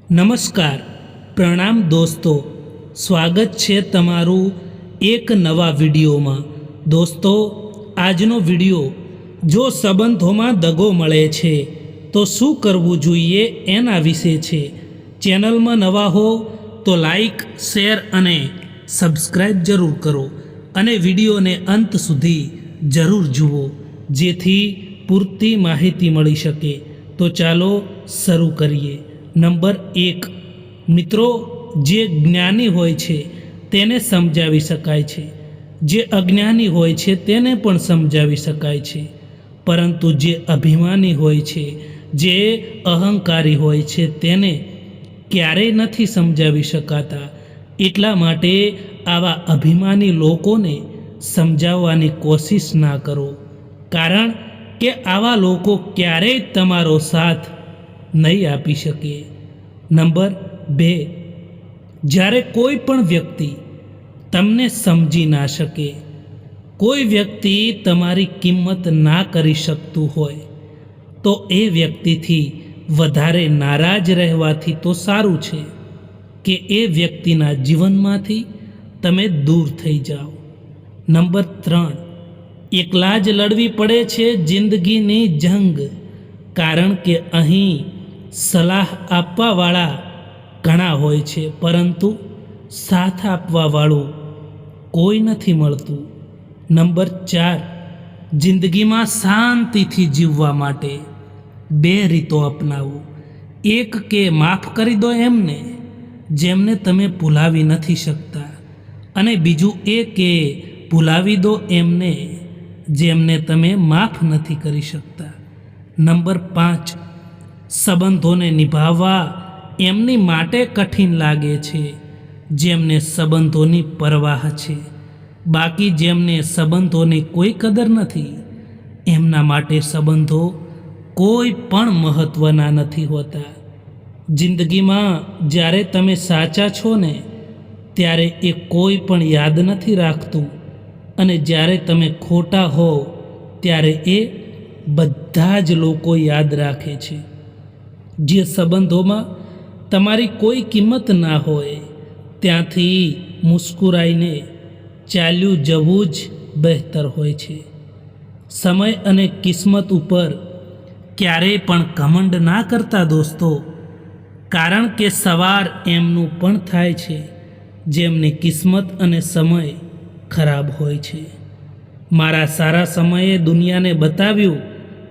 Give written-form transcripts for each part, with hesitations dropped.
નમસ્કાર, પ્રણામ દોસ્તો, સ્વાગત છે તમારું એક નવા વિડીયોમાં। દોસ્તો, આજનો વિડીયો જો સંબંધોમાં દગો મળે છે તો શું કરવું જોઈએ એના વિશે છે। ચેનલમાં નવા હો તો લાઈક, શેર અને સબસ્ક્રાઈબ જરૂર કરો અને વિડીયોને અંત સુધી જરૂર જુઓ જેથી પૂરતી માહિતી મળી શકે। તો ચાલો શરૂ કરીએ। નંબર 1, મિત્રો, જે જ્ઞાની હોય છે તેને સમજાવી શકાય છે, જે અજ્ઞાની હોય છે તેને પણ સમજાવી શકાય છે, પરંતુ જે અભિમાની હોય છે, જે અહંકારી હોય છે તેને ક્યારેય નથી સમજાવી શકાતા। એટલા માટે આવા અભિમાની લોકોને સમજાવવાની કોશિશ ના કરો, કારણ કે આવા લોકો ક્યારેય તમારો સાથ નહીં આપી શકે। નંબર 2, જ્યારે કોઈ પણ વ્યક્તિ તમને સમજી ના શકે, કોઈ વ્યક્તિ તમારી કિંમત ના કરી શકતું હોય તો એ વ્યક્તિથી વધારે નારાજ રહેવાથી તો સારું છે કે એ વ્યક્તિના જીવનમાંથી તમે દૂર થઈ જાઓ। નંબર 3, એકલા જ લડવી પડે છે જિંદગીની જંગ, કારણ કે અહીં સલાહ આપવાવાળા ઘણા હોય છે પરંતુ સાથ આપવાવાળું કોઈ નથી મળતું। નંબર 4, જિંદગીમાં શાંતિથી જીવવા માટે 2 રીતો અપનાવો। એક કે માફ કરી દો એમને જેમને તમે ભૂલાવી નથી શકતા, અને બીજું એ કે ભૂલાવી દો એમને જેમને તમે માફ નથી કરી શકતા। નંબર 5, સંબંધોને નિભાવવા એમની માટે કઠિન લાગે છે જેમને સંબંધોની પરવાહ છે, બાકી જેમને સંબંધોની કોઈ કદર નથી એમના માટે સંબંધો કોઈ પણ મહત્ત્વના નથી હોતા। જિંદગીમાં જ્યારે તમે સાચા છો ને ત્યારે એ કોઈ પણ યાદ નથી રાખતું, અને જ્યારે તમે ખોટા હો ત્યારે એ બધા જ લોકો યાદ રાખે છે। જે સંબંધોમાં તમારી કોઈ કિંમત ના હોય ત્યાંથી મુસ્કુરાઈને ચાલ્યું જવું જ બહેતર હોય છે। સમય અને કિસ્મત ઉપર ક્યારેય પણ ઘમંડ ના કરતા દોસ્તો, કારણ કે સવાર એમનું પણ થાય છે જેમની કિસ્મત અને સમય ખરાબ હોય છે। મારા સારા સમયે દુનિયાને બતાવ્યું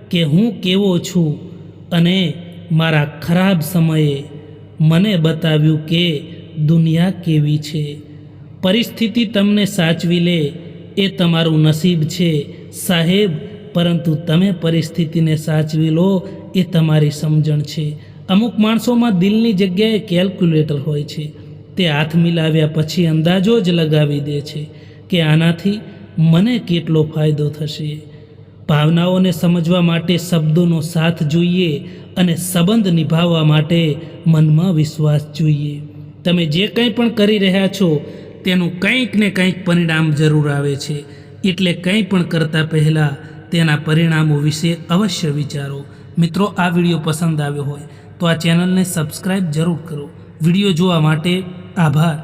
કે હું કેવો છું, અને મારા ખરાબ સમયે મને બતાવ્યું કે દુનિયા કેવી છે। પરિસ્થિતિ તમને સાચવી લે એ તમારું નસીબ છે સાહેબ, પરંતુ તમે પરિસ્થિતિને સાચવી લો એ તમારી સમજણ છે। અમુક માણસોમાં દિલની જગ્યાએ કેલ્ક્યુલેટર હોય છે, તે હાથ મિલાવ્યા પછી અંદાજો જ લગાવી દે છે કે આનાથી મને કેટલો ફાયદો થશે। ભાવનાઓને સમજવા માટે શબ્દોનો સાથ જોઈએ, અને સંબંધ નિભાવવા માટે મનમાં વિશ્વાસ જોઈએ। તમે જે કંઈ પણ કરી રહ્યા છો તેનું કંઈક ને કંઈક પરિણામ જરૂર આવે છે, એટલે કંઈ પણ કરતાં પહેલાં તેના પરિણામો વિશે અવશ્ય વિચારો। મિત્રો, આ વિડીયો પસંદ આવ્યો હોય તો આ ચેનલને સબસ્ક્રાઈબ જરૂર કરો। વિડીયો જોવા માટે આભાર।